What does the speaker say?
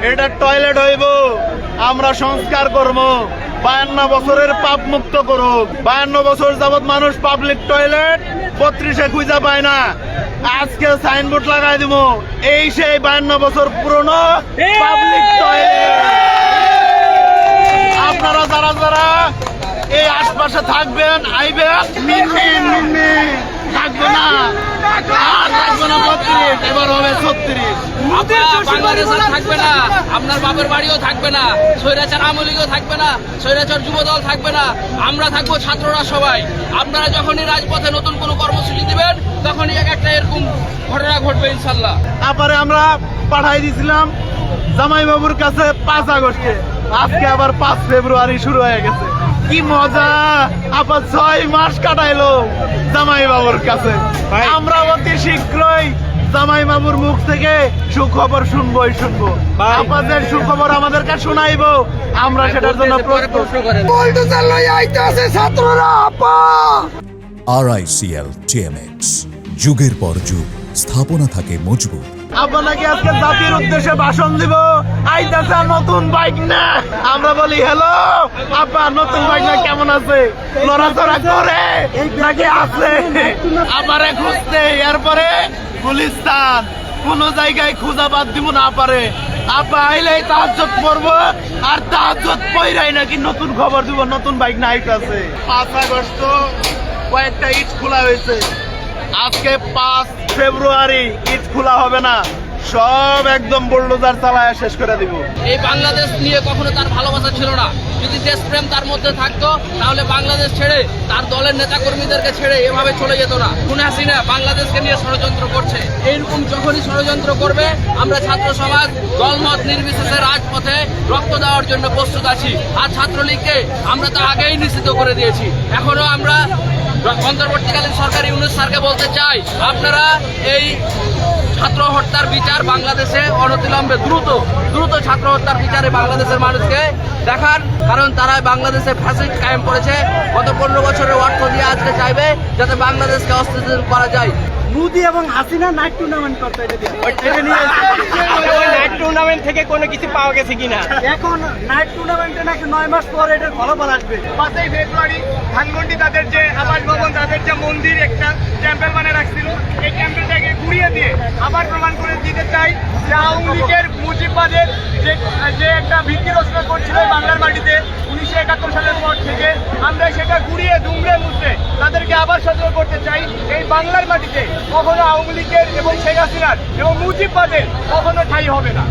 এটা টয়লেট হইব, আমরা সংস্কার করব। 52 বছরের পাপ মুক্ত করুক। 52 বছর যাবত মানুষ পাবলিক টয়লেট 32-এ খুঁজে পায় না। আজকে সাইনবোর্ড লাগাই দিব, এই সেই 52 বছর পুরনো পাবলিক টয়লেট। আপনারা যারা যারা এই আশপাশে থাকবেন, আইবেন, থাকবে না, থাকবে না 32, এবার হবে 36। বাংলাদেশ থাকবে না, আপনার বাপের বাড়িও থাকবে না, স্বৈরাচার আওয়ামী লীগও থাকবে না, স্বৈরাচার যুবদল থাকবে না, আমরা থাকবো ছাত্ররা সবাই। আপনারা যখনই রাজপথে নতুন কোনো কর্মসূচি দিবেন তখনই একটা এরকম ঘটনা ঘটবে ইনশাল্লাহ। তারপরে আমরা পাঠাই দিয়েছিলাম জামাই বাবুর কাছে 5 আগস্টে, আজকে আবার 5 ফেব্রুয়ারি শুরু হয়ে গেছে। কি মজা, আবার 6 মাস কাটাইলো জামাই বাবুর কাছে। আমরা অতি শীঘ্রই জামাই বাবুর মুখ থেকে সুখবর শুনবোই শুনবো। আপনাদের সুখবর আমাদেরকে শোনাইবো, আমরা সেটার জন্য প্রস্তুত। RICL TMX, যুগের পর যুগ স্থাপনা থাকে মজবুত। আপনাকে আজকে জাতির উদ্দেশ্যে ভাষণ দিব, আইতাছে নতুন বাইক না। আমরা বলি হ্যালো আপা, নতুন বাইক না, কেমন আছে? লড়াচড়া করে নাকি আছে? আমারে খুঁজতে, এরপরে গুলিস্তান কোন জায়গায় খুঁজা বাদ দিব না। পারে আপা আইলেই তাহাজ্জুদ পড়বো, আর তাহাজ্জুদ পইরাই নাকি নতুন খবর দিব, নতুন বাইক না আইতাছে। 5 আগস্ট কয়েকটা ইট খোলা হয়েছে, আজকে 5 ফেব্রুয়ারি ইট খোলা হবে না, সব একদম বুলডোজার চালায় শেষ করে দিব। এই বাংলাদেশ নিয়ে কখনো তার ভালোবাসা ছিল না। যদি দেশপ্রেম তার মধ্যে থাকতো তাহলে বাংলাদেশ ছেড়ে, তার দলের নেতা কর্মীদেরকে ছেড়ে এভাবে চলে যেত না। খুনে হাসিনা বাংলাদেশকে নিয়ে ষড়যন্ত্র করছে। এইরকম যখনই ষড়যন্ত্র করবে, আমরা ছাত্র সমাজ দলমত নির্বিশেষে রাজপথে রক্ত দেওয়ার জন্য প্রস্তুত আছি। আর ছাত্রলীগকে আমরা তো আগেই নিশ্চিত করে দিয়েছি। এখনো আমরা অন্তর্বর্তীকালীন সরকার ইউনূস স্যারকে বলতে চাই, আপনারা এই ছাত্র হত্যার বিচার বাংলাদেশে অনতিবিলম্বে দ্রুত ছাত্র হত্যার বিচারে বাংলাদেশের মানুষকে দেখান। কারণ তারা বাংলাদেশে ফ্যাসিস্ট কায়েম করেছে। গত 15 বছরের অর্থ দিয়ে আজকে চাইবে যাতে বাংলাদেশকে অস্থিতিশীল করা যায়। মোদি এবং হাসিনা নাইট টুর্নামেন্ট করতে নাইট টুর্নামেন্ট থেকে কোনো কিছু পাওয়া গেছে কিনা? এখন নাইট টুর্নামেন্টে নাকি 9 মাস পর এটার ফলাফল আসবে। 5 ফেব্রুয়ারি ধানমন্ডি তাদের যে আবাস ভবন, তাদের যে মন্দির একটা ক্যাম্পেল মানে রাখছিল, এই ক্যাম্পেলটাকে ঘুরিয়ে দিয়ে আবার প্রমাণ করে দিতে চাই যে আওয়ামী লীগের মুজিববাদের যে একটা ভিত্তি রচনা করছিল বাংলার মাটিতে 1971 সালের পর থেকে, আমরা সেটা ঘুরিয়ে দুমড়ে মুচড়ে তাদেরকে আবার সতর্ক করতে চাই, এই বাংলার মাটিতে কখনো আওয়ামী লীগের এবং শেখ হাসিনার এবং মুজিববাদের কখনো ঠাঁই হবে না।